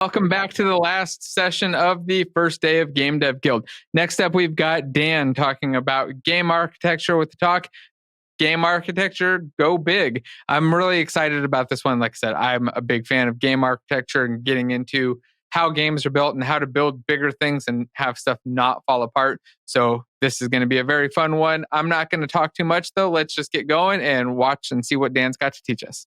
Welcome back to the last session of the first day of Game Dev Guild. Next up, we've got Dan talking about game architecture with the talk, Game Architecture, Go Big. I'm really excited about this one. Like I said, I'm a big fan of game architecture and getting into how games are built and how to build bigger things and have stuff not fall apart. So this is going to be a very fun one. I'm not going to talk too much, though. Let's just get going and watch and see what Dan's got to teach us.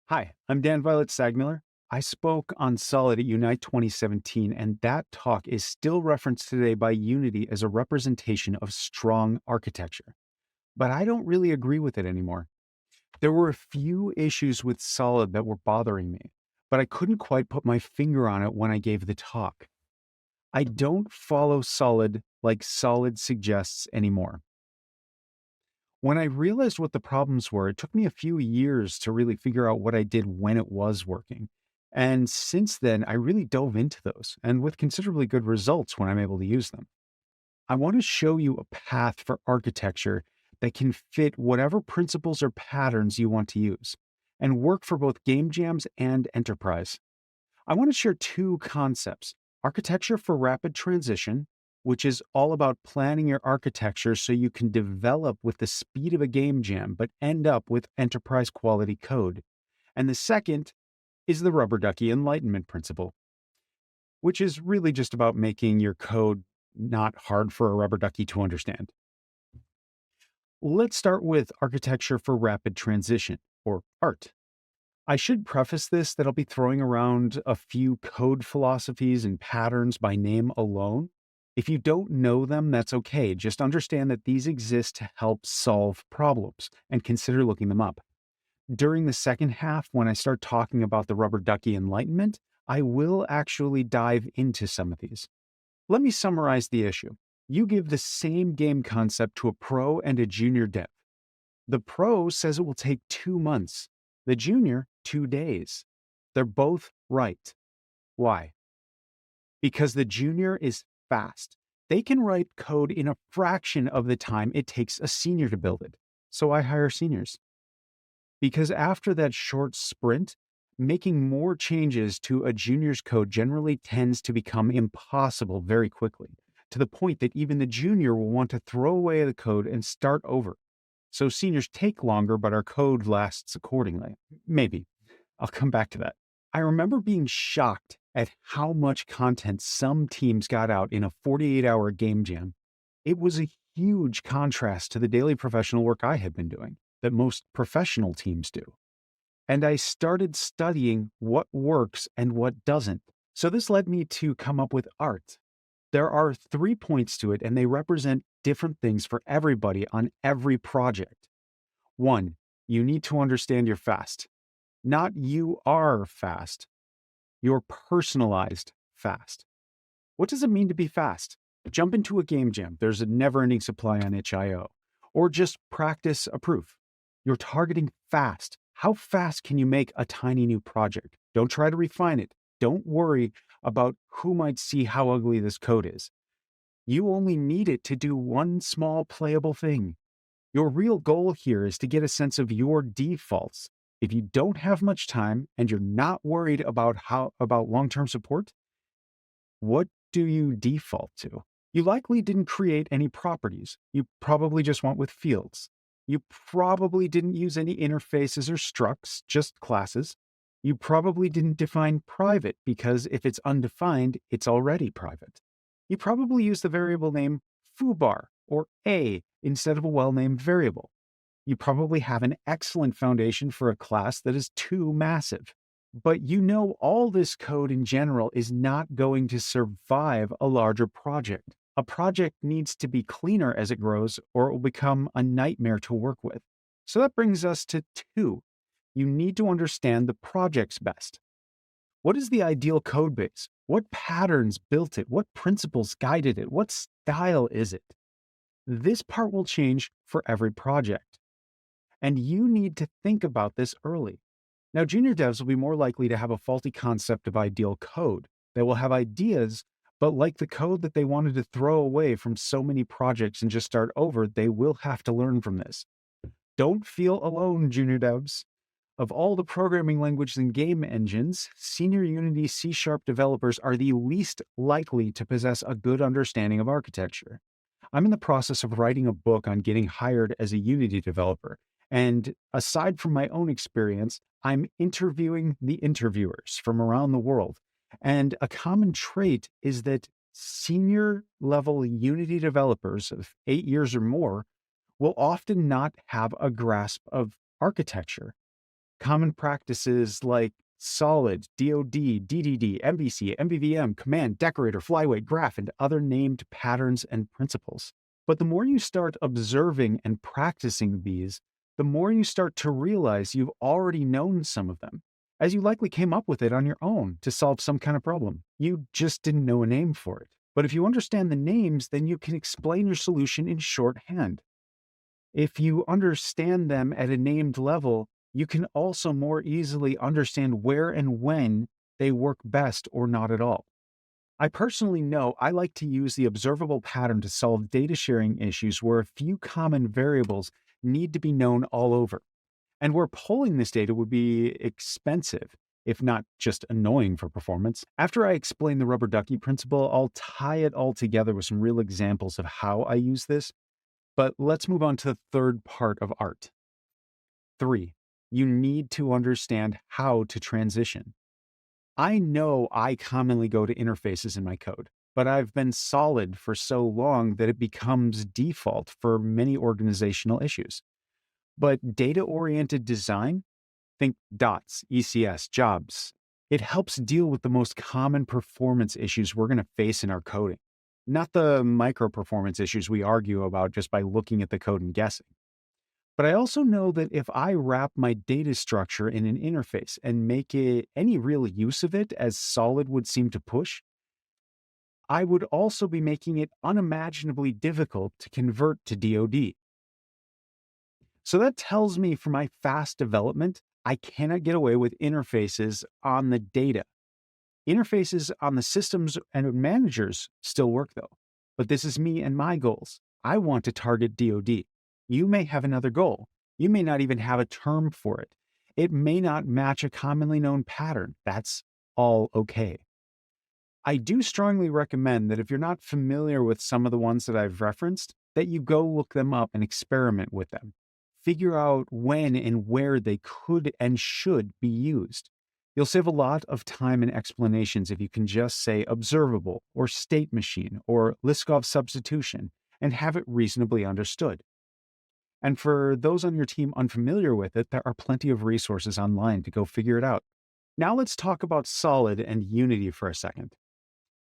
Hi, I'm Dan Violet Sagmiller. I spoke on Solid at Unite 2017, and that talk is still referenced today by Unity as a representation of strong architecture. But I don't really agree with it anymore. There were a few issues with Solid that were bothering me, but I couldn't quite put my finger on it when I gave the talk. I don't follow Solid like Solid suggests anymore. When I realized what the problems were, it took me a few years to really figure out what I did when it was working. And since then, I really dove into those, and with considerably good results when I'm able to use them. I want to show you a path for architecture that can fit whatever principles or patterns you want to use, and work for both game jams and enterprise. I want to share two concepts: architecture for rapid transition, which is all about planning your architecture so you can develop with the speed of a game jam, but end up with enterprise quality code. And the second is the rubber ducky Enlightenment principle, which is really just about making your code not hard for a rubber ducky to understand. Let's start with architecture for rapid transition, or ART. I should preface this that I'll be throwing around a few code philosophies and patterns by name alone. If you don't know them, that's okay. Just understand that these exist to help solve problems, and consider looking them up. During the second half, when I start talking about the rubber ducky Enlightenment, I will actually dive into some of these. Let me summarize the issue. You give the same game concept to a pro and a junior dev. The pro says it will take 2 months. The junior, 2 days. They're both right. Why? Because the junior is fast. They can write code in a fraction of the time it takes a senior to build it. So I hire seniors. Because after that short sprint, making more changes to a junior's code generally tends to become impossible very quickly, to the point that even the junior will want to throw away the code and start over. So seniors take longer, but our code lasts accordingly. Maybe. I'll come back to that. I remember being shocked at how much content some teams got out in a 48-hour game jam. It was a huge contrast to the daily professional work I had been doing, that most professional teams do. And I started studying what works and what doesn't. So this led me to come up with ART. There are 3 points to it, and they represent different things for everybody on every project. 1, you need to understand you're fast. Not you are fast. You're personalized fast. What does it mean to be fast? Jump into a game jam. There's a never-ending supply on itch.io. Or just practice a proof. You're targeting fast. How fast can you make a tiny new project? Don't try to refine it. Don't worry about who might see how ugly this code is. You only need it to do one small playable thing. Your real goal here is to get a sense of your defaults. If you don't have much time and you're not worried about long-term support, what do you default to? You likely didn't create any properties. You probably just went with fields. You probably didn't use any interfaces or structs, just classes. You probably didn't define private because if it's undefined, it's already private. You probably used the variable name foobar or a instead of a well-named variable. You probably have an excellent foundation for a class that is too massive. But you know all this code in general is not going to survive a larger project. A project needs to be cleaner as it grows, or it will become a nightmare to work with. So that brings us to 2. You need to understand the project's best. What is the ideal code base? What patterns built it? What principles guided it? What style is it? This part will change for every project. And you need to think about this early. Now, junior devs will be more likely to have a faulty concept of ideal code. They will have ideas, but like the code that they wanted to throw away from so many projects and just start over, they will have to learn from this. Don't feel alone, junior devs. Of all the programming languages and game engines, senior Unity C# developers are the least likely to possess a good understanding of architecture. I'm in the process of writing a book on getting hired as a Unity developer, and aside from my own experience, I'm interviewing the interviewers from around the world. And a common trait is that senior level Unity developers of 8 years or more will often not have a grasp of architecture. Common practices like solid, DoD, DDD, MVC, MVVM, command, decorator, flyweight, graph, and other named patterns and principles. But the more you start observing and practicing these, the more you start to realize you've already known some of them, as you likely came up with it on your own to solve some kind of problem. You just didn't know a name for it. But if you understand the names, then you can explain your solution in shorthand. If you understand them at a named level, you can also more easily understand where and when they work best or not at all. I personally know I like to use the observable pattern to solve data sharing issues where a few common variables need to be known all over, and where pulling this data would be expensive, if not just annoying for performance. After I explain the rubber ducky principle, I'll tie it all together with some real examples of how I use this. But let's move on to the third part of art. 3. You need to understand how to transition. I know I commonly go to interfaces in my code, but I've been solid for so long that it becomes default for many organizational issues. But data-oriented design, think dots, ECS, jobs, it helps deal with the most common performance issues we're going to face in our coding, not the micro performance issues we argue about just by looking at the code and guessing. But I also know that if I wrap my data structure in an interface and make it any real use of it as Solid would seem to push, I would also be making it unimaginably difficult to convert to DoD. So that tells me for my fast development, I cannot get away with interfaces on the data. Interfaces on the systems and managers still work though, but this is me and my goals. I want to target DoD. You may have another goal. You may not even have a term for it. It may not match a commonly known pattern. That's all okay. I do strongly recommend that if you're not familiar with some of the ones that I've referenced, that you go look them up and experiment with them. Figure out when and where they could and should be used. You'll save a lot of time and explanations if you can just say observable or state machine or Liskov substitution and have it reasonably understood. And for those on your team unfamiliar with it, there are plenty of resources online to go figure it out. Now let's talk about Solid and Unity for a second.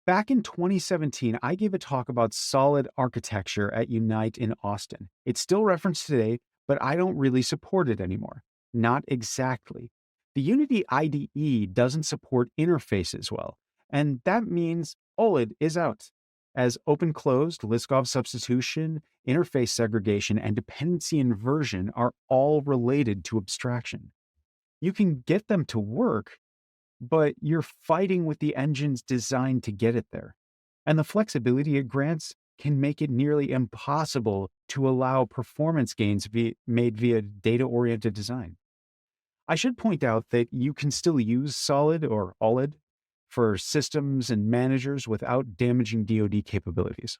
Back in 2017, I gave a talk about solid architecture at Unite in Austin. It's still referenced today, but I don't really support it anymore. Not exactly. The Unity IDE doesn't support interfaces well, and that means OLID is out, as open-closed, Liskov substitution, interface segregation, and dependency inversion are all related to abstraction. You can get them to work, but you're fighting with the engines designed to get it there. And the flexibility it grants can make it nearly impossible to allow performance gains made via data-oriented design. I should point out that you can still use Solid or OLID for systems and managers without damaging DoD capabilities.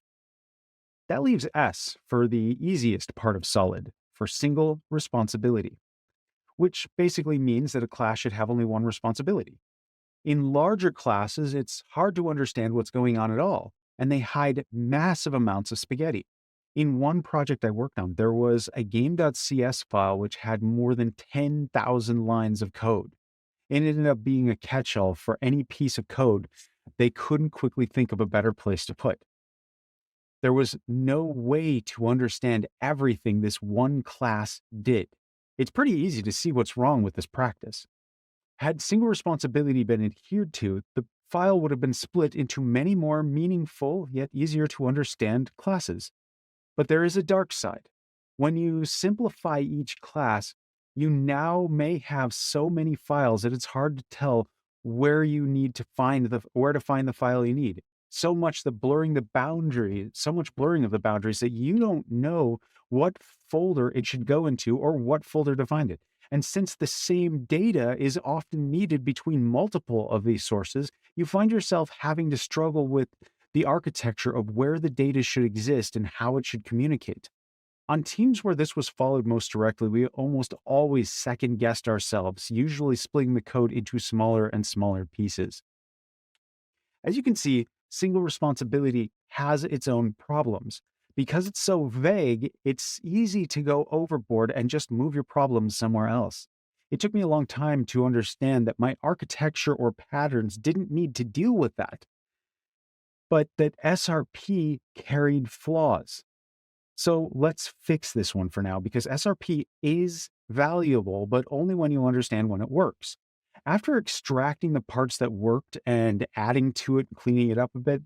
That leaves S for the easiest part of Solid, for single responsibility, which basically means that a class should have only one responsibility. In larger classes, it's hard to understand what's going on at all, and they hide massive amounts of spaghetti. In one project I worked on, there was a game.cs file which had more than 10,000 lines of code. It ended up being a catch-all for any piece of code they couldn't quickly think of a better place to put. There was no way to understand everything this one class did. It's pretty easy to see what's wrong with this practice. Had single responsibility been adhered to, the file would have been split into many more meaningful yet easier to understand classes. But there is a dark side. When you simplify each class, you now may have so many files that it's hard to tell where to find the file you need. So much blurring of the boundaries that you don't know what folder it should go into or what folder to find it. And since the same data is often needed between multiple of these sources, you find yourself having to struggle with the architecture of where the data should exist and how it should communicate. On teams where this was followed most directly, we almost always second guessed ourselves, usually splitting the code into smaller and smaller pieces. As you can see, single responsibility has its own problems. Because it's so vague, it's easy to go overboard and just move your problems somewhere else. It took me a long time to understand that my architecture or patterns didn't need to deal with that, but that SRP carried flaws. So let's fix this one for now because SRP is valuable, but only when you understand when it works. After extracting the parts that worked and adding to it, cleaning it up a bit,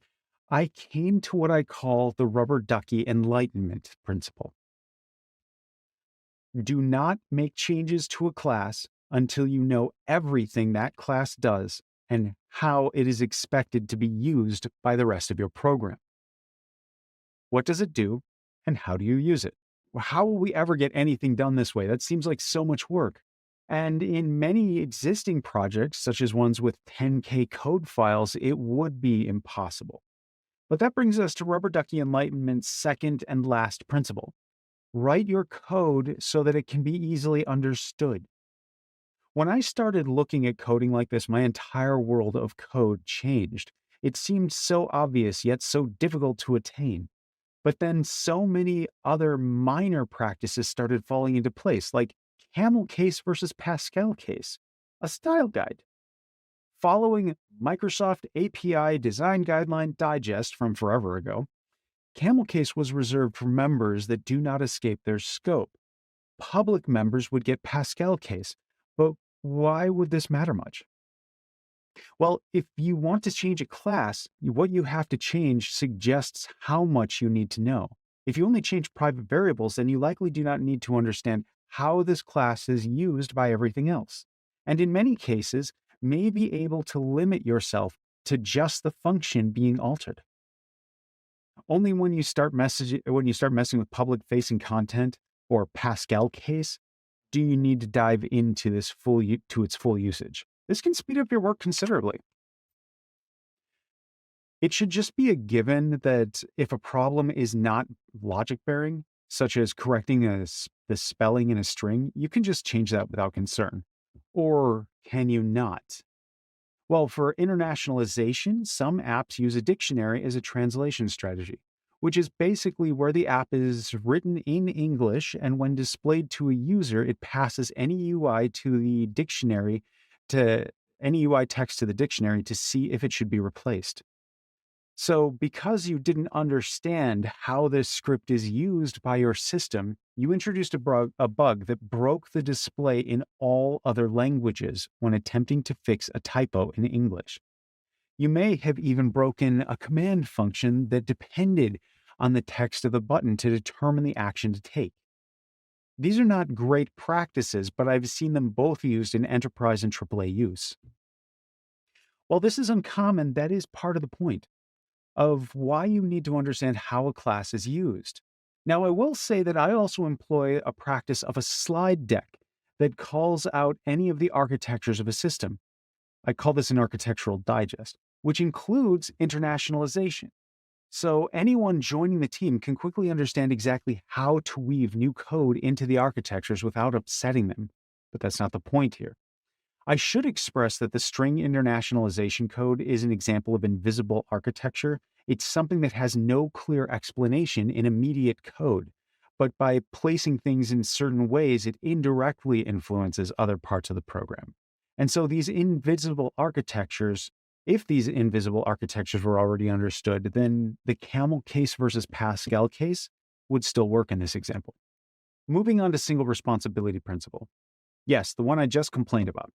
I came to what I call the rubber ducky enlightenment principle. Do not make changes to a class until you know everything that class does and how it is expected to be used by the rest of your program. What does it do, and how do you use it? How will we ever get anything done this way? That seems like so much work. And in many existing projects, such as ones with 10K code files, it would be impossible. But that brings us to Rubber Ducky Enlightenment's second and last principle. Write your code so that it can be easily understood. When I started looking at coding like this, my entire world of code changed. It seemed so obvious, yet so difficult to attain. But then so many other minor practices started falling into place, like camel case versus Pascal case, a style guide. Following Microsoft API Design Guideline Digest from forever ago, camel case was reserved for members that do not escape their scope. Public members would get Pascal case, but why would this matter much? Well, if you want to change a class, what you have to change suggests how much you need to know. If you only change private variables, then you likely do not need to understand how this class is used by everything else. And in many cases, may be able to limit yourself to just the function being altered. Only when you start messing with public-facing content or Pascal case, do you need to dive into this to its full usage. This can speed up your work considerably. It should just be a given that if a problem is not logic bearing, such as correcting the spelling in a string, you can just change that without concern. Or can you not? Well, for internationalization, some apps use a dictionary as a translation strategy, which is basically where the app is written in English, and when displayed to a user, it passes any UI to the dictionary to any UI text to the dictionary to see if it should be replaced. So, because you didn't understand how this script is used by your system, you introduced a bug that broke the display in all other languages when attempting to fix a typo in English. You may have even broken a command function that depended on the text of the button to determine the action to take. These are not great practices, but I've seen them both used in enterprise and AAA use. While this is uncommon, that is part of the point of why you need to understand how a class is used. Now, I will say that I also employ a practice of a slide deck that calls out any of the architectures of a system. I call this an architectural digest, which includes internationalization. So anyone joining the team can quickly understand exactly how to weave new code into the architectures without upsetting them. But that's not the point here. I should express that the string internationalization code is an example of invisible architecture. It's something that has no clear explanation in immediate code, but by placing things in certain ways, it indirectly influences other parts of the program. And so these invisible architectures, if these invisible architectures were already understood, then the camel case versus Pascal case would still work in this example. Moving on to single responsibility principle. Yes, the one I just complained about.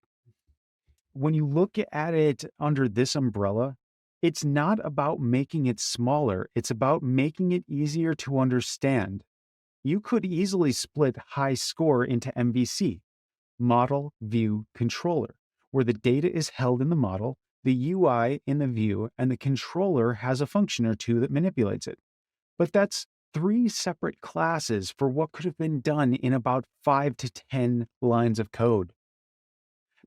When you look at it under this umbrella, it's not about making it smaller, it's about making it easier to understand. You could easily split high score into MVC, model, view, controller, where the data is held in the model, the UI in the view, and the controller has a function or two that manipulates it. But that's 3 separate classes for what could have been done in about 5 to 10 lines of code.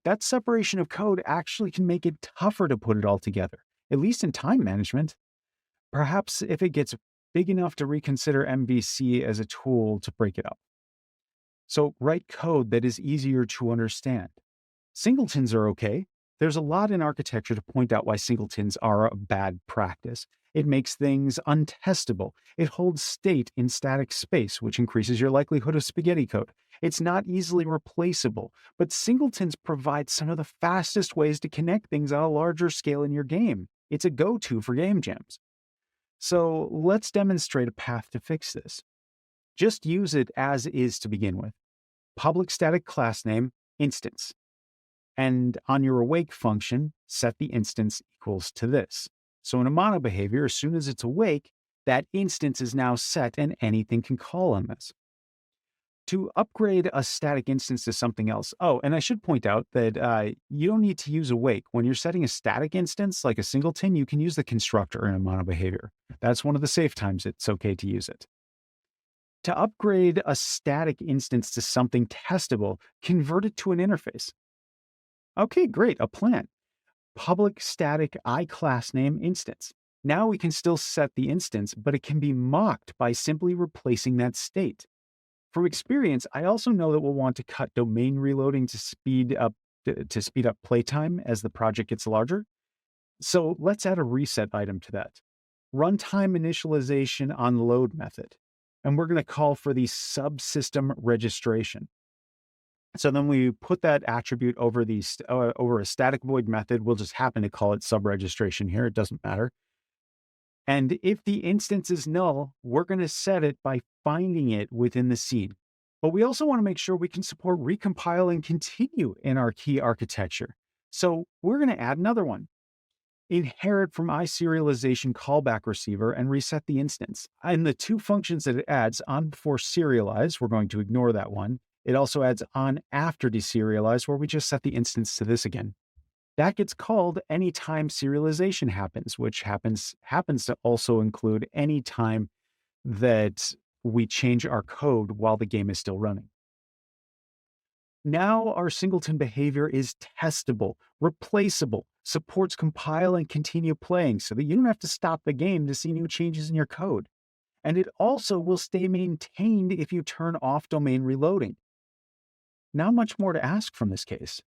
That separation of code actually can make it tougher to put it all together, at least in time management. Perhaps if it gets big enough to reconsider MVC as a tool to break it up. So write code that is easier to understand. Singletons are okay. There's a lot in architecture to point out why singletons are a bad practice. It makes things untestable. It holds state in static space, which increases your likelihood of spaghetti code. It's not easily replaceable, but singletons provide some of the fastest ways to connect things on a larger scale in your game. It's a go-to for game jams. So let's demonstrate a path to fix this. Just use it as is to begin with. Public static class name, instance. And on your awake function, set the instance equals to this. So in a mono behavior, as soon as it's awake, that instance is now set and anything can call on this. To upgrade a static instance to something else, oh, and I should point out that you don't need to use awake. When you're setting a static instance, like a singleton, you can use the constructor in a mono behavior. That's one of the safe times it's okay to use it. To upgrade a static instance to something testable, convert it to an interface. Okay, great, a plan. Public static iClassName instance. Now we can still set the instance, but it can be mocked by simply replacing that state. From experience, I also know that we'll want to cut domain reloading to speed up playtime as the project gets larger. So let's add a reset item to that. Runtime initialization on load method. And we're going to call for the subsystem registration. So then we put that attribute over a static void method. We'll just happen to call it subregistration here. It doesn't matter. And if the instance is null, we're going to set it by finding it within the seed. But we also want to make sure we can support recompile and continue in our key architecture. So we're going to add another one. Inherit from iSerialization callback receiver and reset the instance. And the 2 functions that it adds, on before serialize, we're going to ignore that one. It also adds on after deserialize, where we just set the instance to this again. That gets called anytime serialization happens, which happens to also include any time that we change our code while the game is still running. Now our singleton behavior is testable, replaceable, supports compile and continue playing so that you don't have to stop the game to see new changes in your code. And it also will stay maintained if you turn off domain reloading. Not much more to ask from this case.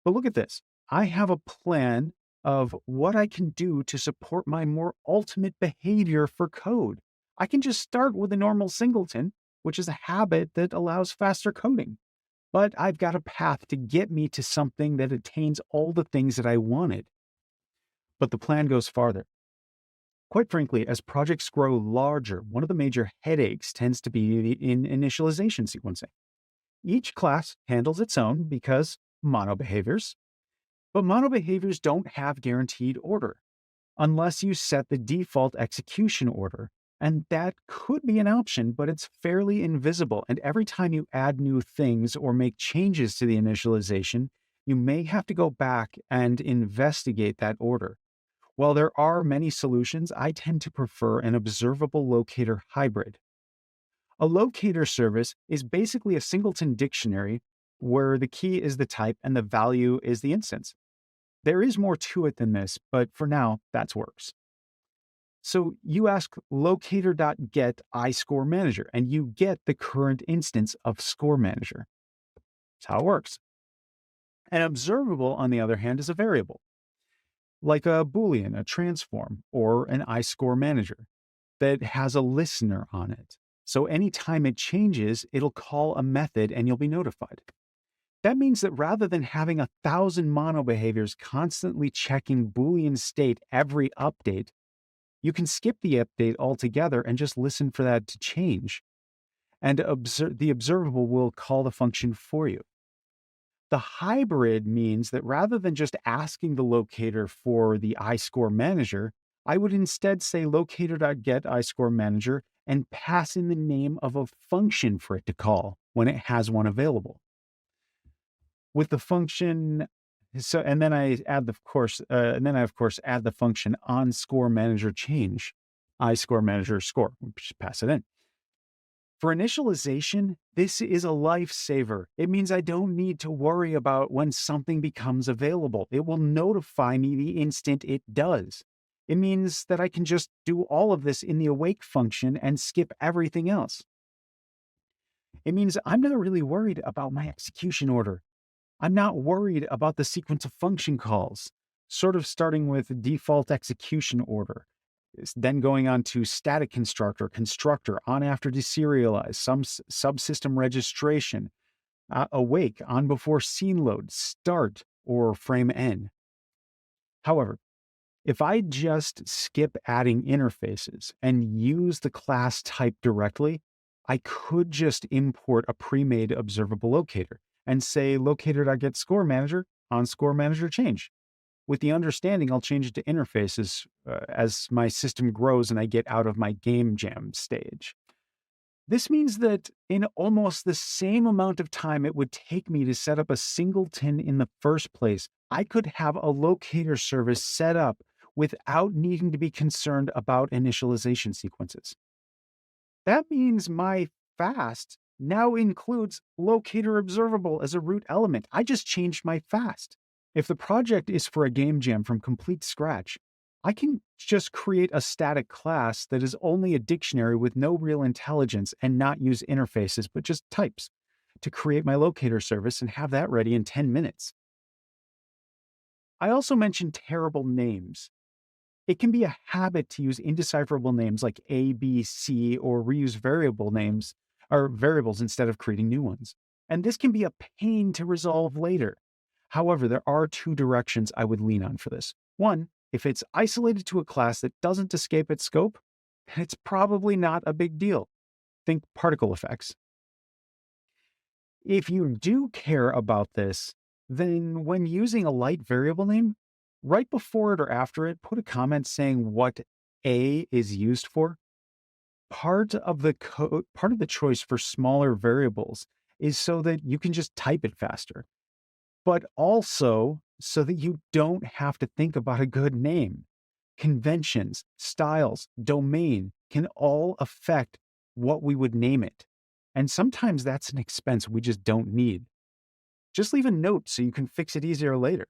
But look at this. I have a plan of what I can do to support my more ultimate behavior for code. I can just start with a normal singleton, which is a habit that allows faster coding. But I've got a path to get me to something that attains all the things that I wanted. But the plan goes farther. Quite frankly, as projects grow larger, one of the major headaches tends to be in initialization sequencing. Each class handles its own because mono behaviors. But mono behaviors don't have guaranteed order unless you set the default execution order. And that could be an option, but it's fairly invisible. And every time you add new things or make changes to the initialization, you may have to go back and investigate that order. While there are many solutions, I tend to prefer an observable locator hybrid. A locator service is basically a singleton dictionary where the key is the type and the value is the instance. There is more to it than this, but for now, that works. So you ask locator.get iScoreManager, and you get the current instance of ScoreManager. That's how it works. An observable, on the other hand, is a variable, like a Boolean, a transform, or an iScoreManager that has a listener on it. So anytime it changes, it'll call a method and you'll be notified. That means that rather than having 1,000 mono behaviors constantly checking Boolean state every update, you can skip the update altogether and just listen for that to change. And the observable will call the function for you. The hybrid means that rather than just asking the locator for the iScoreManager, I would instead say locator.get iScoreManager and pass in the name of a function for it to call when it has one available. With the function, and then I of course add the function onScoreManager change. iScore manager score. We just pass it in. For initialization, this is a lifesaver. It means I don't need to worry about when something becomes available. It will notify me the instant it does. It means that I can just do all of this in the awake function and skip everything else. It means I'm not really worried about my execution order. I'm not worried about the sequence of function calls, sort of starting with default execution order, then going on to static constructor, on after deserialize, some subsystem registration, awake, on before scene load, start, or frame n. However, if I just skip adding interfaces and use the class type directly, I could just import a pre-made observable locator and say locator.getScoreManager on score manager change. With the understanding I'll change it to interfaces as my system grows and I get out of my game jam stage. This means that in almost the same amount of time it would take me to set up a singleton in the first place, I could have a locator service set up without needing to be concerned about initialization sequences. That means my fast now includes locator observable as a root element. I just changed my fast. If the project is for a game jam from complete scratch, I can just create a static class that is only a dictionary with no real intelligence and not use interfaces, but just types to create my locator service and have that ready in 10 minutes. I also mentioned terrible names. It can be a habit to use indecipherable names like A, B, C, or reuse variable names or variables instead of creating new ones. And this can be a pain to resolve later. However, there are two directions I would lean on for this. One, if it's isolated to a class that doesn't escape its scope, it's probably not a big deal. Think particle effects. If you do care about this, then when using a light variable name, right before it or after it, put a comment saying what A is used for. Part of the choice for smaller variables is so that you can just type it faster, but also so that you don't have to think about a good name. Conventions, styles, domain can all affect what we would name it. And sometimes that's an expense we just don't need. Just leave a note so you can fix it easier later.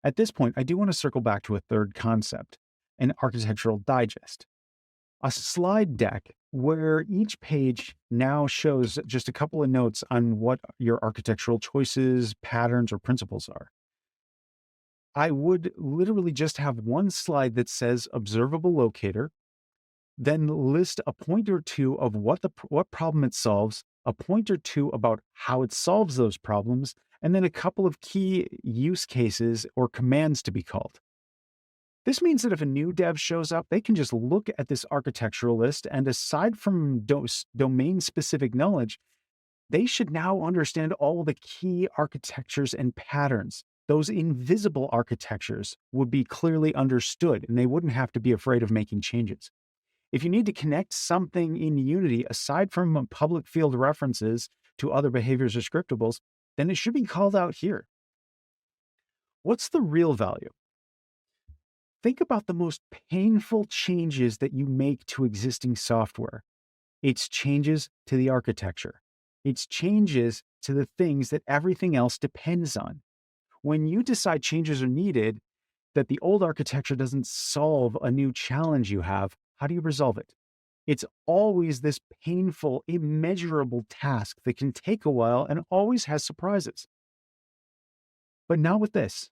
At this point, I do want to circle back to a third concept, an architectural digest. A slide deck where each page now shows just a couple of notes on what your architectural choices, patterns, or principles are. I would literally just have one slide that says observable locator, then list a point or two of what problem it solves, a point or two about how it solves those problems, and then a couple of key use cases or commands to be called. This means that if a new dev shows up, they can just look at this architectural list, and aside from domain-specific knowledge, they should now understand all the key architectures and patterns. Those invisible architectures would be clearly understood, and they wouldn't have to be afraid of making changes. If you need to connect something in Unity aside from public field references to other behaviors or scriptables, then it should be called out here. What's the real value? Think about the most painful changes that you make to existing software. It's changes to the architecture. It's changes to the things that everything else depends on. When you decide changes are needed, that the old architecture doesn't solve a new challenge you have, how do you resolve it? It's always this painful, immeasurable task that can take a while and always has surprises. But not with this.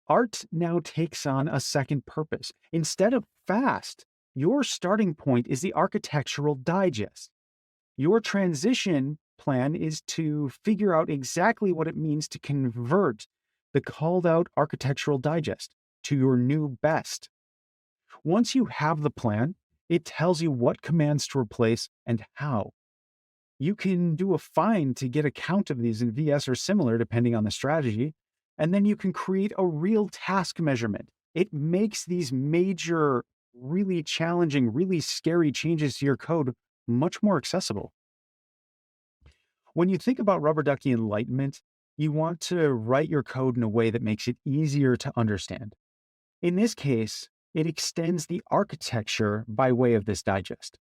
Art now takes on a second purpose. Instead of fast, your starting point is the architectural digest. Your transition plan is to figure out exactly what it means to convert the called out architectural digest to your new best. Once you have the plan, it tells you what commands to replace and how. You can do a find to get a count of these in VS or similar, depending on the strategy, and then you can create a real task measurement. It makes these major, really challenging, really scary changes to your code much more accessible. When you think about Rubber Ducky Enlightenment, you want to write your code in a way that makes it easier to understand. In this case, It extends the architecture by way of this digest.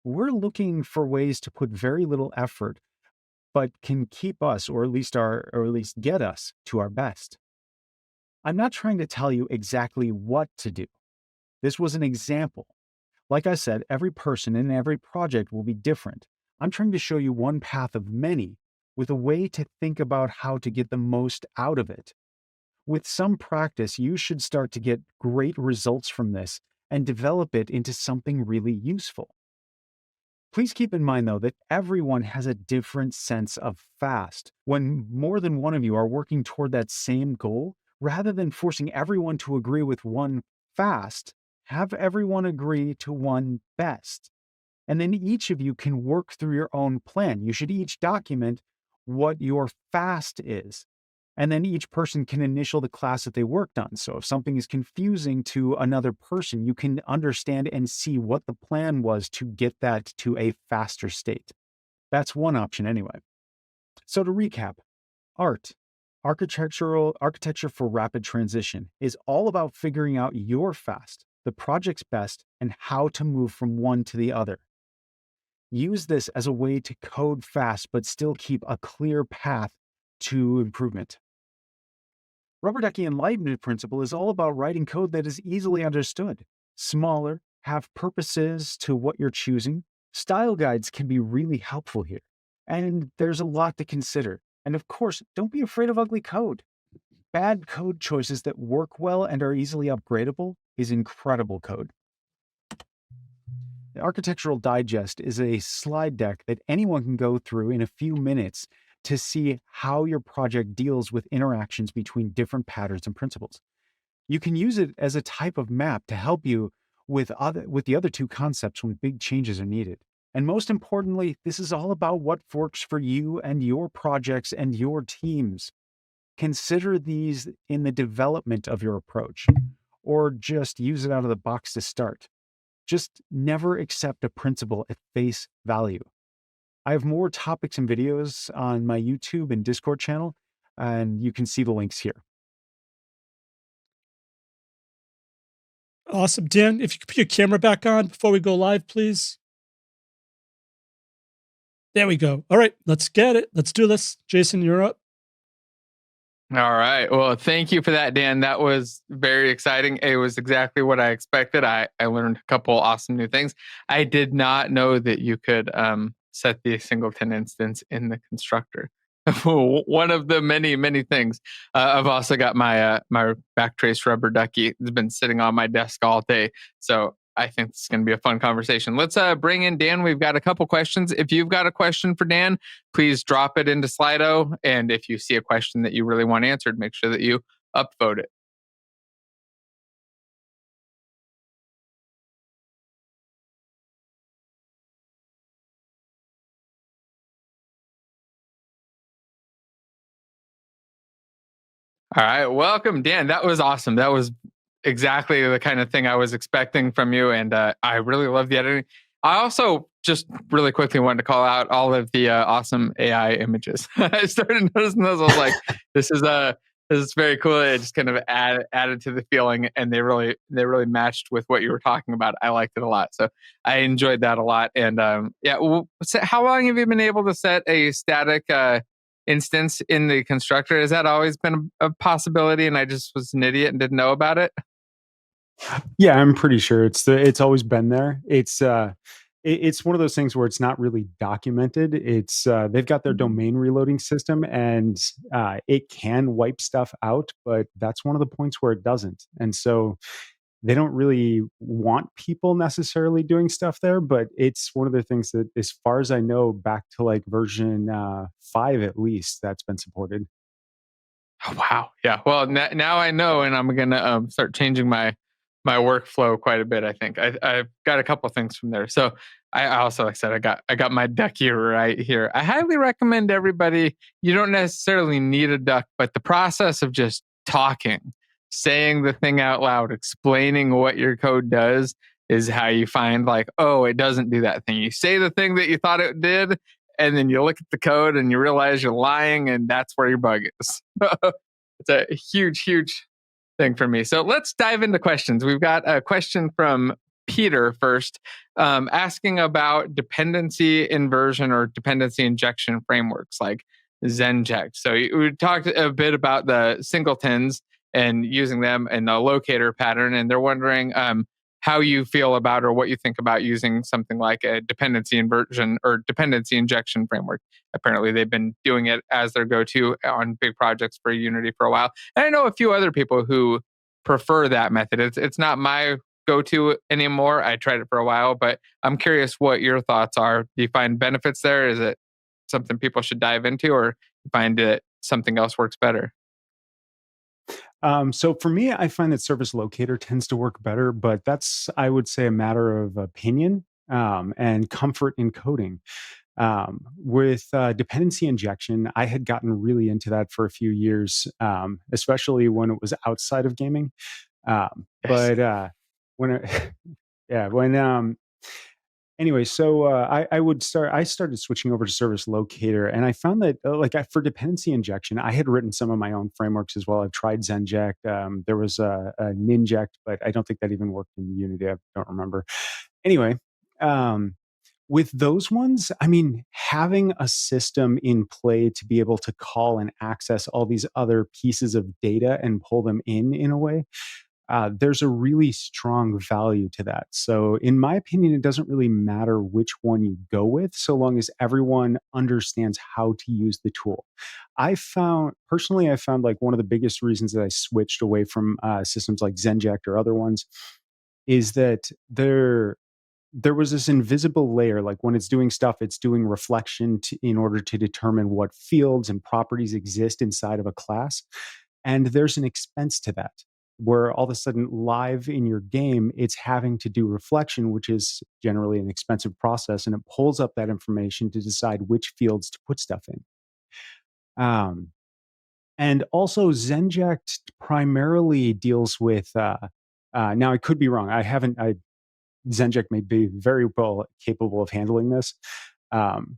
We're looking for ways to put very little effort, but can keep us, or at least get us to our best. I'm not trying to tell you exactly what to do. This was an example. Like I said, every person and every project will be different. I'm trying to show you one path of many with a way to think about how to get the most out of it. With some practice, you should start to get great results from this and develop it into something really useful. Please keep in mind, though, that everyone has a different sense of fast. When more than one of you are working toward that same goal, rather than forcing everyone to agree with one fast, have everyone agree to one best. And then each of you can work through your own plan. You should each document what your fast is. And then each person can initial the class that they worked on. So if something is confusing to another person, you can understand and see what the plan was to get that to a faster state. That's one option anyway. So to recap, art, architecture for rapid transition is all about figuring out your fast, the project's best, and how to move from one to the other. Use this as a way to code fast, but still keep a clear path to improvement. Rubber Ducky Enlightenment principle is all about writing code that is easily understood, smaller, have purposes to what you're choosing. Style guides can be really helpful here. And there's a lot to consider. And of course, don't be afraid of ugly code. Bad code choices that work well and are easily upgradable is incredible code. The Architectural Digest is a slide deck that anyone can go through in a few minutes to see how your project deals with interactions between different patterns and principles. You can use it as a type of map to help you with the other two concepts when big changes are needed. And most importantly, this is all about what works for you and your projects and your teams. Consider these in the development of your approach, or just use it out of the box to start. Just never accept a principle at face value. I have more topics and videos on my YouTube and Discord channel, and you can see the links here. Awesome. Dan, if you could put your camera back on before we go live, please. There we go. All right, let's get it. Let's do this. Jason, you're up. All right. Well, thank you for that, Dan. That was very exciting. It was exactly what I expected. I learned a couple awesome new things. I did not know that you could set the singleton instance in the constructor. One of the many, many things. I've also got my my backtrace rubber ducky. It's been sitting on my desk all day. So I think this is going to be a fun conversation. Let's bring in Dan. We've got a couple questions. If you've got a question for Dan, please drop it into Slido. And if you see a question that you really want answered, make sure that you upvote it. All right. Welcome, Dan. That was awesome. That was exactly the kind of thing I was expecting from you. And I really love the editing. I also just really quickly wanted to call out all of the awesome AI images. I started noticing those. I was like, this is very cool. It just kind of added to the feeling, and they really matched with what you were talking about. I liked it a lot, so I enjoyed that a lot. And yeah, so how long have you been able to set a static instance in the constructor? Has that always been a possibility, and I just was an idiot and didn't know about it? Yeah, I'm pretty sure it's always been there. It's one of those things where it's not really documented. It's they've got their domain reloading system, and it can wipe stuff out, but that's one of the points where it doesn't. And so they don't really want people necessarily doing stuff there, but it's one of the things that, as far as I know, back to like version 5 at least, that's been supported. Oh, wow. Yeah. Well, now I know, and I'm gonna start changing my workflow quite a bit. I think I've got a couple things from there. So I also, like I said, I got my ducky right here. I highly recommend everybody. You don't necessarily need a duck, but the process of just talking, saying the thing out loud, explaining what your code does is how you find like, oh, it doesn't do that thing. You say the thing that you thought it did, and then you look at the code and you realize you're lying, and that's where your bug is. It's a huge thing for me. So let's dive into questions. We've got a question from Peter first, asking about dependency inversion or dependency injection frameworks like Zenject. So we talked a bit about the singletons and using them in the locator pattern, and they're wondering how you feel about or what you think about using something like a dependency inversion or dependency injection framework. Apparently, they've been doing it as their go-to on big projects for Unity for a while. And I know a few other people who prefer that method. It's not my go-to anymore. I tried it for a while, but I'm curious what your thoughts are. Do you find benefits there? Is it something people should dive into, or you find that something else works better? So for me, I find that service locator tends to work better, but that's, I would say, a matter of opinion and comfort in coding. With dependency injection, I had gotten really into that for a few years, especially when it was outside of gaming. Yes. But when it, yeah, when anyway, so I started switching over to service locator, and I found that for dependency injection, I had written some of my own frameworks as well. I've tried Zenject. There was a Ninject, but I don't think that even worked in Unity. I don't remember. Anyway, um, with those ones, I mean, having a system in play to be able to call and access all these other pieces of data and pull them in a way, there's a really strong value to that. So, in my opinion, it doesn't really matter which one you go with, so long as everyone understands how to use the tool. I found like one of the biggest reasons that I switched away from systems like Zenject or other ones is that there was this invisible layer. Like when it's doing stuff, it's doing reflection in order to determine what fields and properties exist inside of a class. And there's an expense to that, where all of a sudden, live in your game, it's having to do reflection, which is generally an expensive process. And it pulls up that information to decide which fields to put stuff in. Um, and also, Zenject primarily deals with. Now, I could be wrong. Zenject may be very well capable of handling this. Um,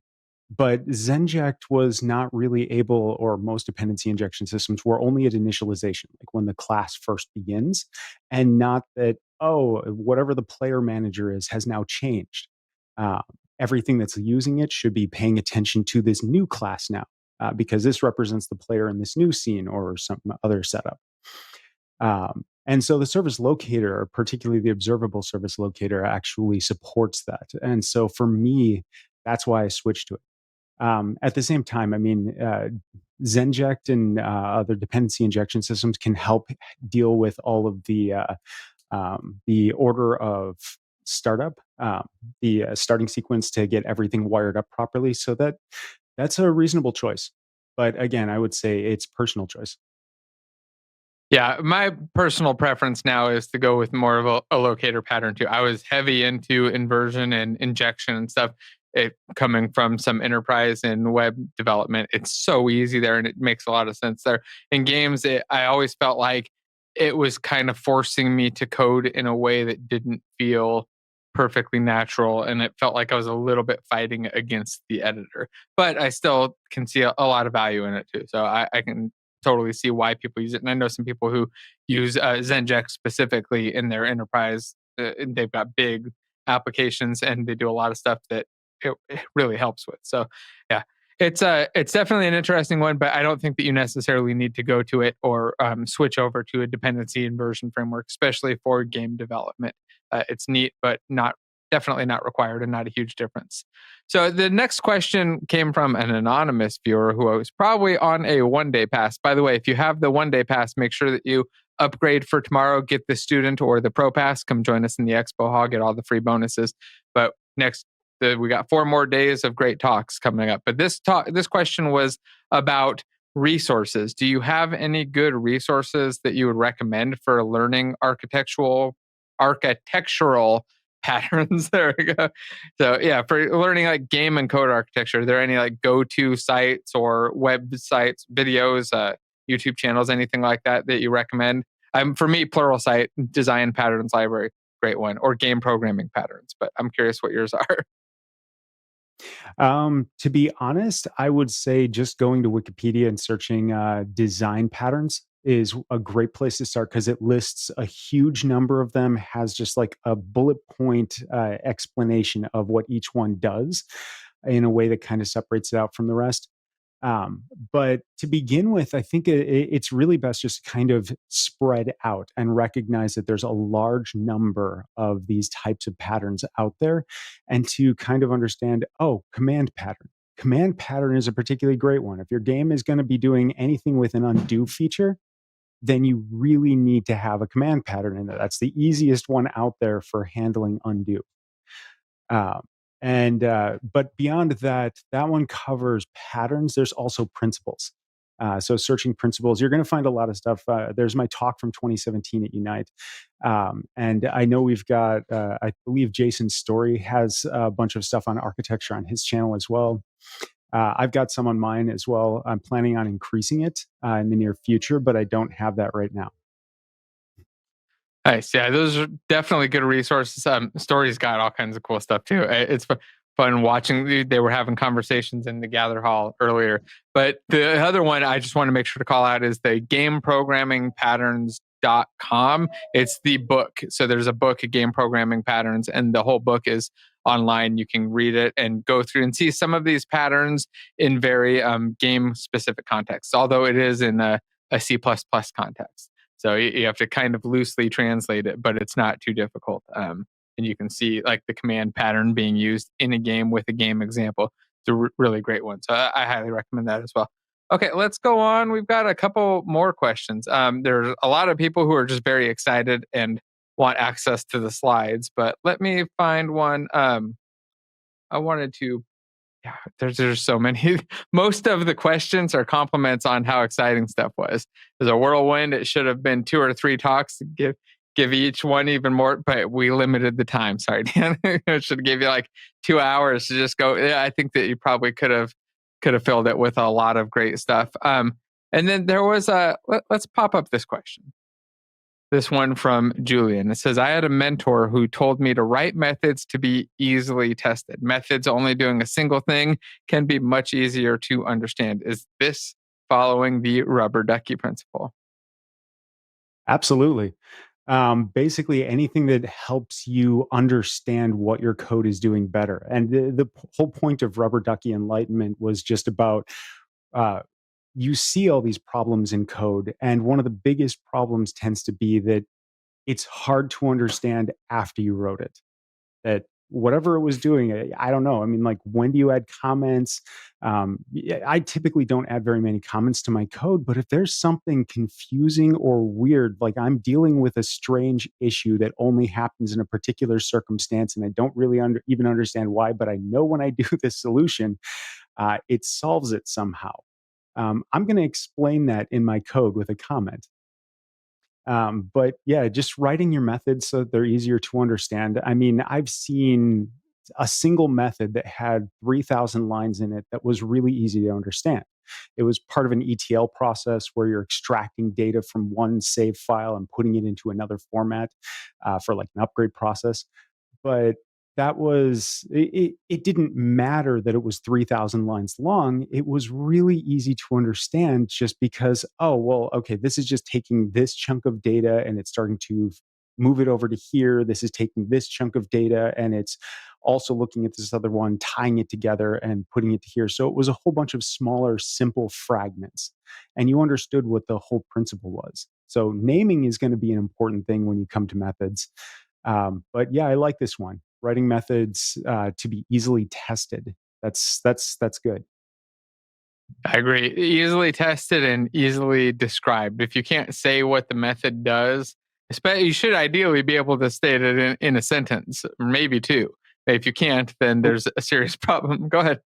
but Zenject was not really able, or most dependency injection systems were only at initialization, like when the class first begins, and not that, oh, whatever the player manager is has now changed. Uh, Everything that's using it should be paying attention to this new class now, because this represents the player in this new scene or some other setup. And so the service locator, particularly the observable service locator, actually supports that. And so for me, that's why I switched to it. At the same time, I mean, Zenject and other dependency injection systems can help deal with all of the order of startup, the starting sequence to get everything wired up properly. So that's a reasonable choice. But again, I would say it's personal choice. Yeah, my personal preference now is to go with more of a locator pattern too. I was heavy into inversion and injection and stuff. It coming from some enterprise and web development, it's so easy there, and it makes a lot of sense there. In games, I always felt like it was kind of forcing me to code in a way that didn't feel perfectly natural, and it felt like I was a little bit fighting against the editor. But I still can see a lot of value in it too. So I can totally see why people use it. And I know some people who use Zenject specifically in their enterprise. And they've got big applications, and they do a lot of stuff that it really helps with. So, yeah, it's definitely an interesting one, but I don't think that you necessarily need to go to it or switch over to a dependency inversion framework, especially for game development. It's neat, but not definitely not required and not a huge difference. So the next question came from an anonymous viewer who was probably on a 1-day pass. By the way, if you have the 1-day pass, make sure that you upgrade for tomorrow, get the student or the pro pass, come join us in the expo hall, get all the free bonuses. But we got 4 more days of great talks coming up. But this question was about resources. Do you have any good resources that you would recommend for learning architectural patterns? There we go. So yeah, for learning like game and code architecture, are there any like go-to sites or websites, videos, YouTube channels, anything like that that you recommend? For me, Pluralsight Design Patterns Library, great one, or game programming patterns. But I'm curious what yours are. To be honest, I would say just going to Wikipedia and searching design patterns is a great place to start because it lists a huge number of them, has just like a bullet point explanation of what each one does in a way that kind of separates it out from the rest. Um, but to begin with, I think it's really best just to kind of spread out and recognize that there's a large number of these types of patterns out there, and to kind of understand, oh, command pattern. Command pattern is a particularly great one. If your game is going to be doing anything with an undo feature, then you really need to have a command pattern in there. That's the easiest one out there for handling undo. Um, and But beyond that, that one covers patterns. There's also principles. So searching principles, you're going to find a lot of stuff. There's my talk from 2017 at Unite, and I know we've got. I believe Jason Story has a bunch of stuff on architecture on his channel as well. I've got some on mine as well. I'm planning on increasing it in the near future, but I don't have that right now. Nice. Yeah, those are definitely good resources. Stories got all kinds of cool stuff too. It's fun watching. They were having conversations in the Gather Hall earlier. But the other one I just want to make sure to call out is the gameprogrammingpatterns.com. It's the book. So there's a book, Game Programming Patterns, and the whole book is online. You can read it and go through and see some of these patterns in very game specific contexts, although it is in a C++ context. So you have to kind of loosely translate it, but it's not too difficult. And you can see like the command pattern being used in a game with a game example. It's a really great one. So I highly recommend that as well. Okay, let's go on. We've got a couple more questions. There's a lot of people who are just very excited and want access to the slides, but let me find one. I wanted to Yeah, there's so many. Most of the questions are compliments on how exciting stuff was. There's a whirlwind. It should have been 2 or 3 talks to give each one even more, but we limited the time. Sorry, Dan. I should give you like 2 hours to just go. Yeah, I think that you probably could have filled it with a lot of great stuff. And then there was let's pop up this question. This one from Julian. It says, I had a mentor who told me to write methods to be easily tested. Methods only doing a single thing can be much easier to understand. Is this following the rubber ducky principle? Absolutely. Basically, anything that helps you understand what your code is doing better. And the whole point of Rubber Ducky Enlightenment was just about uh, you see all these problems in code. And one of the biggest problems tends to be that it's hard to understand after you wrote it. That whatever it was doing, I don't know. I mean, like, when do you add comments? I typically don't add very many comments to my code, but if there's something confusing or weird, like I'm dealing with a strange issue that only happens in a particular circumstance, and I don't really even understand why, but I know when I do this solution, it solves it somehow. I'm going to explain that in my code with a comment. But yeah, just writing your methods so that they're easier to understand. I mean, I've seen a single method that had 3,000 lines in it that was really easy to understand. It was part of an ETL process where you're extracting data from one save file and putting it into another format for like an upgrade process. But that was it didn't matter that it was 3,000 lines long. It was really easy to understand just because, oh, well, okay, this is just taking this chunk of data and it's starting to move it over to here. This is taking this chunk of data and it's also looking at this other one, tying it together and putting it to here. So it was a whole bunch of smaller, simple fragments. And you understood what the whole principle was. So naming is going to be an important thing when you come to methods. But yeah, I like this one. Writing methods to be easily tested. That's good. I agree. Easily tested and easily described. If you can't say what the method does, you should ideally be able to state it in a sentence, or maybe two. If you can't, then there's a serious problem. Go ahead.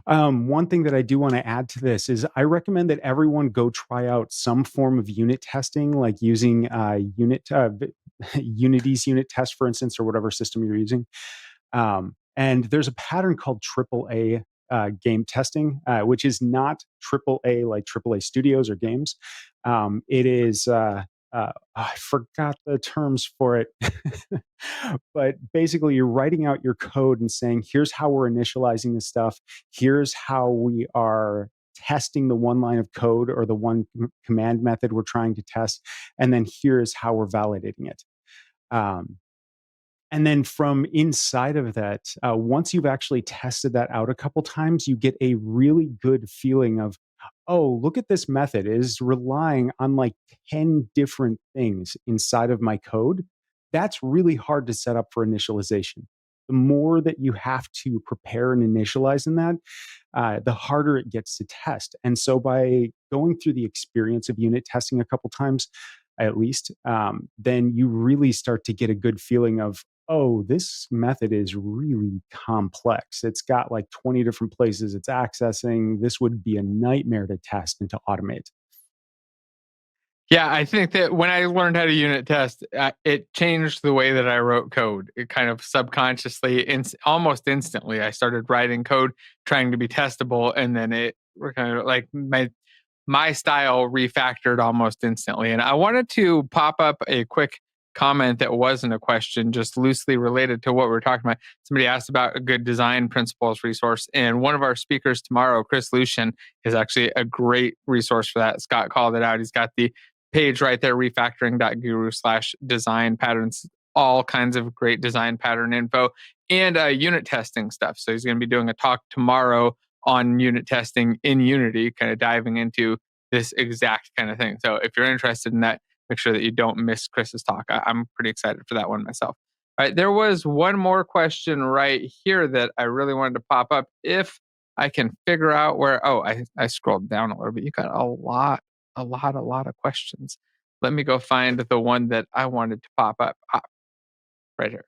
One thing that I do want to add to this is I recommend that everyone go try out some form of unit testing, like using Unity's unit test, for instance, or whatever system you're using. And there's a pattern called AAA game testing, which is not AAA like AAA studios or games. It is, I forgot the terms for it, but basically you're writing out your code and saying, here's how we're initializing this stuff. Here's how we are testing the one line of code or the one command method we're trying to test, and then here is how we're validating it. And then from inside of that, once you've actually tested that out a couple times, you get a really good feeling of, oh, look at this method. It is relying on like 10 different things inside of my code. That's really hard to set up for initialization. The more that you have to prepare and initialize in that, the harder it gets to test. And so by going through the experience of unit testing a couple times, at least, then you really start to get a good feeling of, oh, this method is really complex. It's got like 20 different places it's accessing. This would be a nightmare to test and to automate. Yeah, I think that when I learned how to unit test, it changed the way that I wrote code. It kind of subconsciously, almost instantly, I started writing code trying to be testable, and then it kind of like my style refactored almost instantly. And I wanted to pop up a quick comment that wasn't a question, just loosely related to what we're talking about. Somebody asked about a good design principles resource, and one of our speakers tomorrow, Chris Lucian, is actually a great resource for that. Scott called it out. He's got the page right there, refactoring.guru/design patterns, all kinds of great design pattern info and unit testing stuff. So he's going to be doing a talk tomorrow on unit testing in Unity, kind of diving into this exact kind of thing. So if you're interested in that, make sure that you don't miss Chris's talk. I'm pretty excited for that one myself. All right, there was one more question right here that I really wanted to pop up. If I can figure out where, I scrolled down a little bit. You got a lot of questions. Let me go find the one that I wanted to pop up. Right here.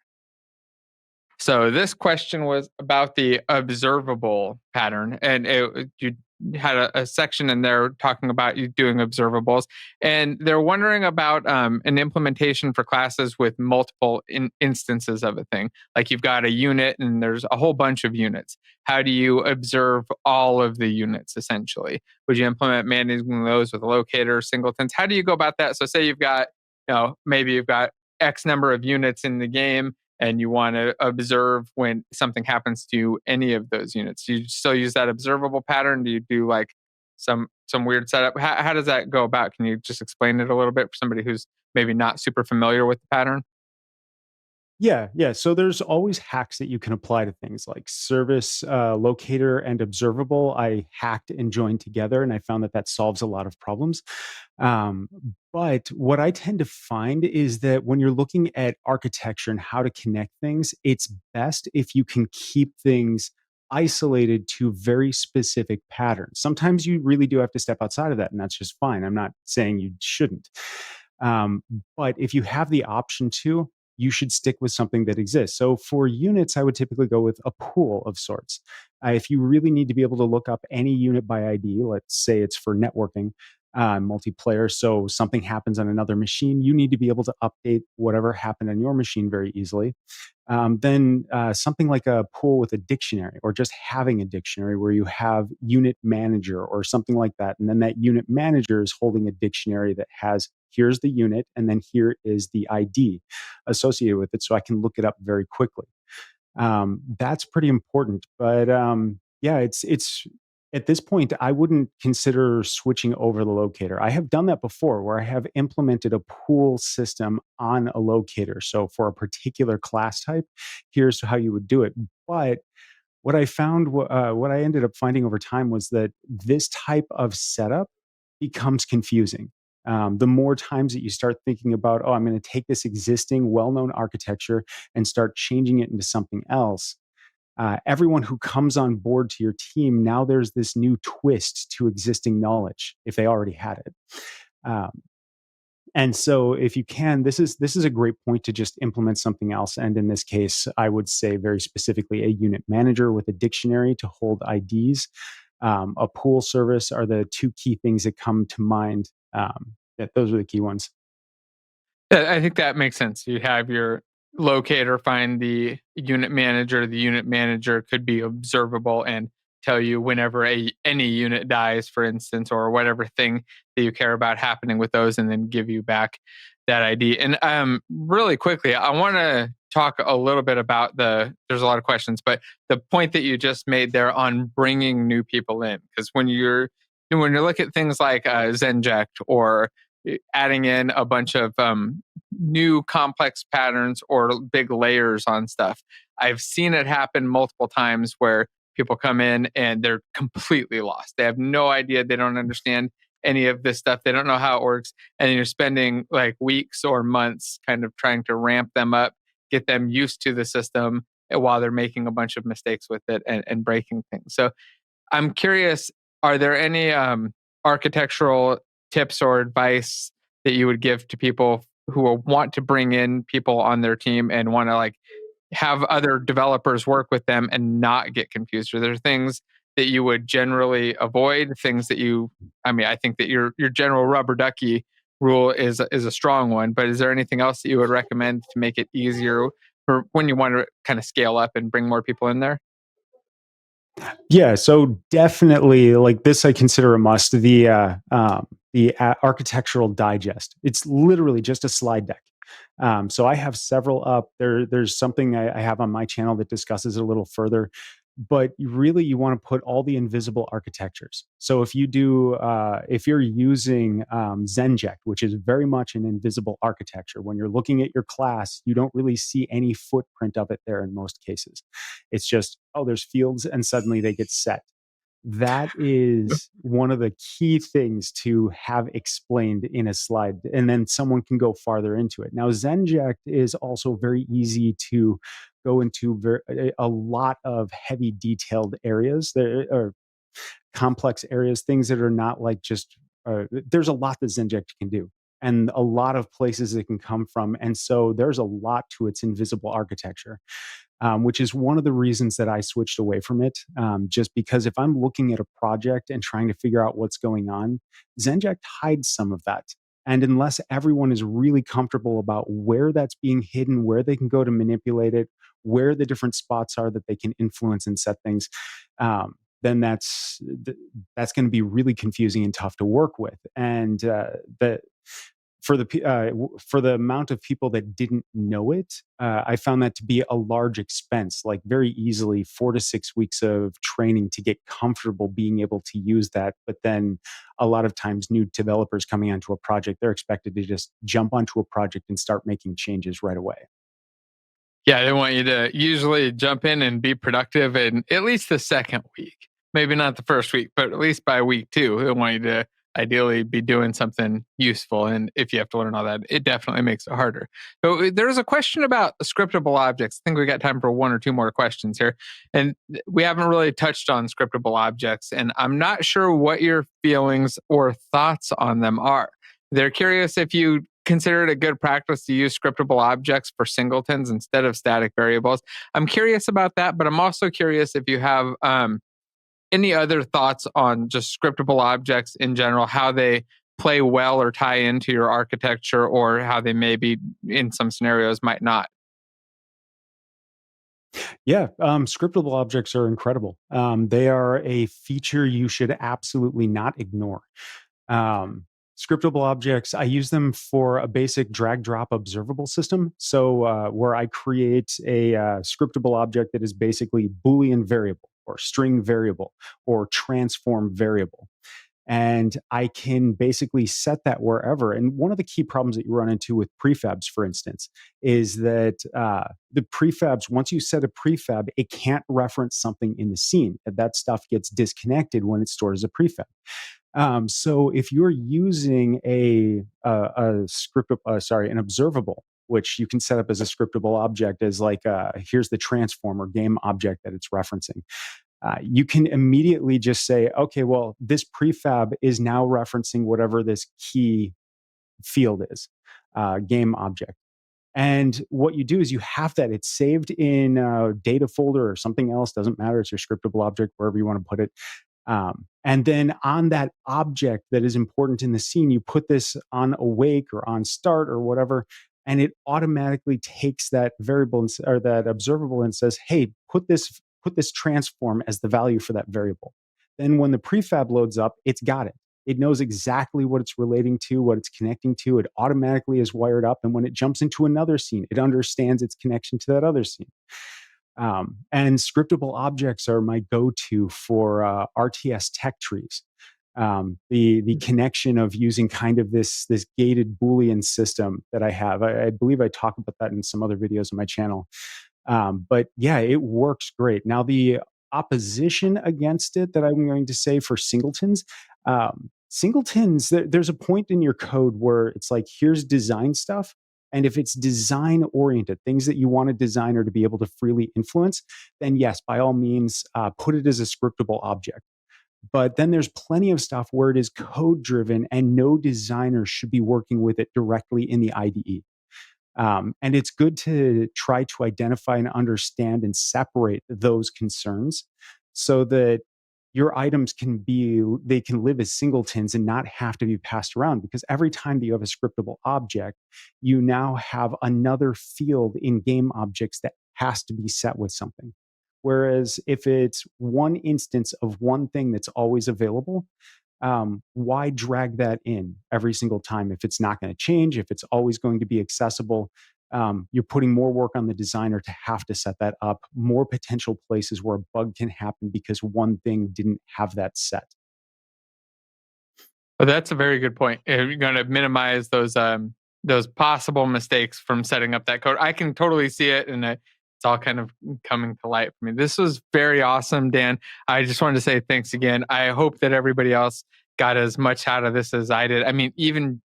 So this question was about the observable pattern, and you had a section in there talking about you doing observables, and they're wondering about an implementation for classes with multiple instances of a thing. Like you've got a unit and there's a whole bunch of units. How do you observe all of the units essentially? Would you implement managing those with a locator, singletons? How do you go about that? So say you've got, maybe you've got X number of units in the game, and you want to observe when something happens to any of those units. Do you still use that observable pattern? Do you do like some weird setup? How does that go about? Can you just explain it a little bit for somebody who's maybe not super familiar with the pattern? Yeah. So there's always hacks that you can apply to things like service, locator, and observable. I hacked and joined together, and I found that solves a lot of problems. Um, but what I tend to find is that when you're looking at architecture and how to connect things, it's best if you can keep things isolated to very specific patterns. Sometimes you really do have to step outside of that, and that's just fine. I'm not saying you shouldn't. Um, but if you have the option to, you should stick with something that exists. So for units, I would typically go with a pool of sorts. If you really need to be able to look up any unit by ID, let's say it's for networking, multiplayer, so something happens on another machine, you need to be able to update whatever happened on your machine very easily. Then something like a pool with a dictionary, or just having a dictionary where you have unit manager or something like that. And then that unit manager is holding a dictionary that has, here's the unit, and then here is the ID associated with it. So I can look it up very quickly. That's pretty important. But yeah, it's at this point, I wouldn't consider switching over the locator. I have done that before where I have implemented a pool system on a locator. So for a particular class type, here's how you would do it. But what I found, what I ended up finding over time was that this type of setup becomes confusing. The more times that you start thinking about, oh, I'm going to take this existing well known architecture and start changing it into something else, everyone who comes on board to your team, now there's this new twist to existing knowledge if they already had it. Um, and so if you can, this is a great point to just implement something else. And in this case, I would say very specifically a unit manager with a dictionary to hold IDs. A pool service are the two key things that come to mind. Those are the key ones. I think that makes sense. You have your locator find the unit manager. The unit manager could be observable and tell you whenever any unit dies, for instance, or whatever thing that you care about happening with those, and then give you back that ID. And really quickly, I want to talk a little bit about there's a lot of questions, but the point that you just made there on bringing new people in, because when you look at things like Zenject or adding in a bunch of new complex patterns or big layers on stuff, I've seen it happen multiple times where people come in and they're completely lost. They have no idea. They don't understand any of this stuff. They don't know how it works. And you're spending like weeks or months kind of trying to ramp them up, get them used to the system while they're making a bunch of mistakes with it and breaking things. So I'm curious, are there any architectural tips or advice that you would give to people who will want to bring in people on their team and want to like have other developers work with them and not get confused? Are there things that you would generally avoid? Things that I think that your general rubber ducky rule is a strong one, but is there anything else that you would recommend to make it easier for when you want to kind of scale up and bring more people in there? Yeah, so definitely, like this, I consider a must. The architectural digest. It's literally just a slide deck. So I have several up there. There's something I have on my channel that discusses it a little further. But you want to put all the invisible architectures. So if you're using Zenject, which is very much an invisible architecture, when you're looking at your class, you don't really see any footprint of it there in most cases. It's just, oh, there's fields, and suddenly they get set. That is one of the key things to have explained in a slide, and then someone can go farther into it. Now, Zenject is also very easy to go into a lot of heavy detailed areas that are complex areas, things that are not like just, there's a lot that Zenject can do and a lot of places it can come from. And so there's a lot to its invisible architecture. Which is one of the reasons that I switched away from it. Just because if I'm looking at a project and trying to figure out what's going on, Zenject hides some of that. And unless everyone is really comfortable about where that's being hidden, where they can go to manipulate it, where the different spots are that they can influence and set things, then that's going to be really confusing and tough to work with. And for the amount of people that didn't know it, I found that to be a large expense, like very easily 4 to 6 weeks of training to get comfortable being able to use that. But then a lot of times new developers coming onto a project, they're expected to just jump onto a project and start making changes right away. Yeah, they want you to usually jump in and be productive in at least the second week. Maybe not the first week, but at least by week 2, they want you to ideally be doing something useful. And if you have to learn all that, it definitely makes it harder. So there's a question about scriptable objects. I think we got time for 1 or 2 more questions here. And we haven't really touched on scriptable objects, and I'm not sure what your feelings or thoughts on them are. They're curious if you consider it a good practice to use scriptable objects for singletons instead of static variables. I'm curious about that, but I'm also curious if you have any other thoughts on just scriptable objects in general, how they play well or tie into your architecture, or how they maybe in some scenarios might not. Yeah, scriptable objects are incredible. They are a feature you should absolutely not ignore. Um, Scriptable objects, I use them for a basic drag drop observable system. So, where I create a scriptable object that is basically Boolean variable or string variable or transform variable. And I can basically set that wherever. And one of the key problems that you run into with prefabs, for instance, is that the prefabs, once you set a prefab, it can't reference something in the scene. That stuff gets disconnected when it's stored as a prefab. So if you're using an observable, which you can set up as a scriptable object, as like here's the transform or game object that it's referencing. You can immediately just say, okay, well, this prefab is now referencing whatever this key field is, game object. And what you do is you have that. It's saved in a data folder or something else. Doesn't matter. It's your scriptable object, wherever you want to put it. And then on that object that is important in the scene, you put this on awake or on start or whatever, and it automatically takes that variable or that observable and says, "Hey, put this transform as the value for that variable." Then when the prefab loads up, it's got it. It knows exactly what it's relating to, what it's connecting to. It automatically is wired up. And when it jumps into another scene, it understands its connection to that other scene. And scriptable objects are my go-to for RTS tech trees. The connection of using kind of this gated Boolean system that I have. I believe I talk about that in some other videos on my channel. But yeah, it works great. Now, the opposition against it that I'm going to say for singletons, there's a point in your code where it's like, here's design stuff. And if it's design oriented, things that you want a designer to be able to freely influence, then yes, by all means, put it as a scriptable object. But then there's plenty of stuff where it is code driven and no designer should be working with it directly in the IDE. And it's good to try to identify and understand and separate those concerns so that your items can live as singletons and not have to be passed around. Because every time that you have a scriptable object, you now have another field in game objects that has to be set with something. Whereas if it's one instance of one thing that's always available, why drag that in every single time if it's not going to change, if it's always going to be accessible? You're putting more work on the designer to have to set that up, more potential places where a bug can happen because one thing didn't have that set. Well, that's a very good point. You're going to minimize those possible mistakes from setting up that code. I can totally see it, and it's all kind of coming to light for me. This was very awesome, Dan. I just wanted to say thanks again. I hope that everybody else got as much out of this as I did. I mean, even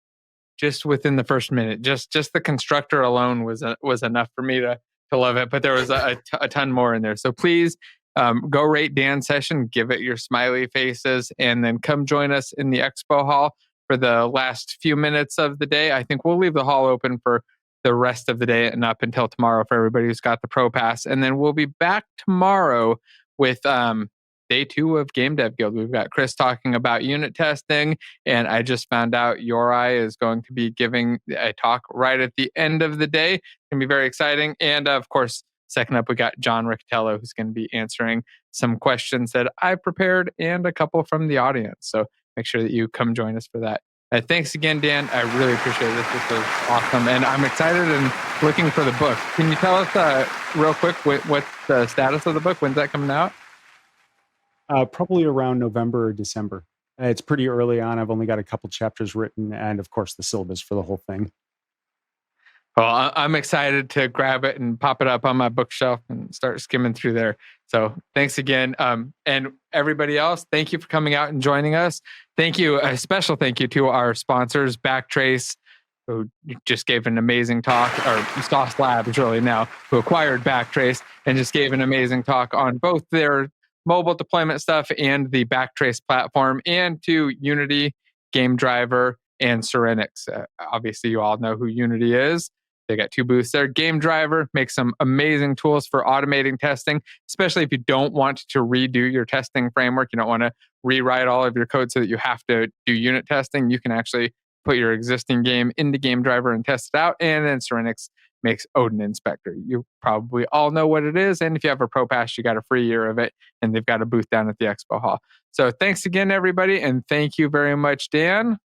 just within the first minute, just the constructor alone was enough for me to love it. But there was a ton more in there. So please go rate Dan's session, give it your smiley faces, and then come join us in the expo hall for the last few minutes of the day. I think we'll leave the hall open for the rest of the day and up until tomorrow for everybody who's got the Pro Pass. And then we'll be back tomorrow with day 2 of Game Dev Guild. We've got Chris talking about unit testing, and I just found out Yorai is going to be giving a talk right at the end of the day. It's going to be very exciting. And of course, second up, we got John Riccatello, who's going to be answering some questions that I prepared and a couple from the audience. So make sure that you come join us for that. Thanks again, Dan. I really appreciate this. This was awesome. And I'm excited and looking for the book. Can you tell us real quick what's the status of the book? When's that coming out? Probably around November or December. It's pretty early on. I've only got a couple chapters written and, of course, the syllabus for the whole thing. Well, I'm excited to grab it and pop it up on my bookshelf and start skimming through there. So thanks again. And everybody else, thank you for coming out and joining us. Thank you. A special thank you to our sponsors, Backtrace, who just gave an amazing talk, or Sauce Labs really now, who acquired Backtrace and just gave an amazing talk on both their mobile deployment stuff and the Backtrace platform, and to Unity, Game Driver, and Serenix. Obviously, you all know who Unity is. They got 2 booths there. Game Driver makes some amazing tools for automating testing, especially if you don't want to redo your testing framework. You don't want to rewrite all of your code so that you have to do unit testing. You can actually put your existing game into Game Driver and test it out. And then Serenix makes Odin Inspector. You probably all know what it is. And if you have a Pro Pass, you got a free year of it. And they've got a booth down at the Expo Hall. So thanks again, everybody. And thank you very much, Dan.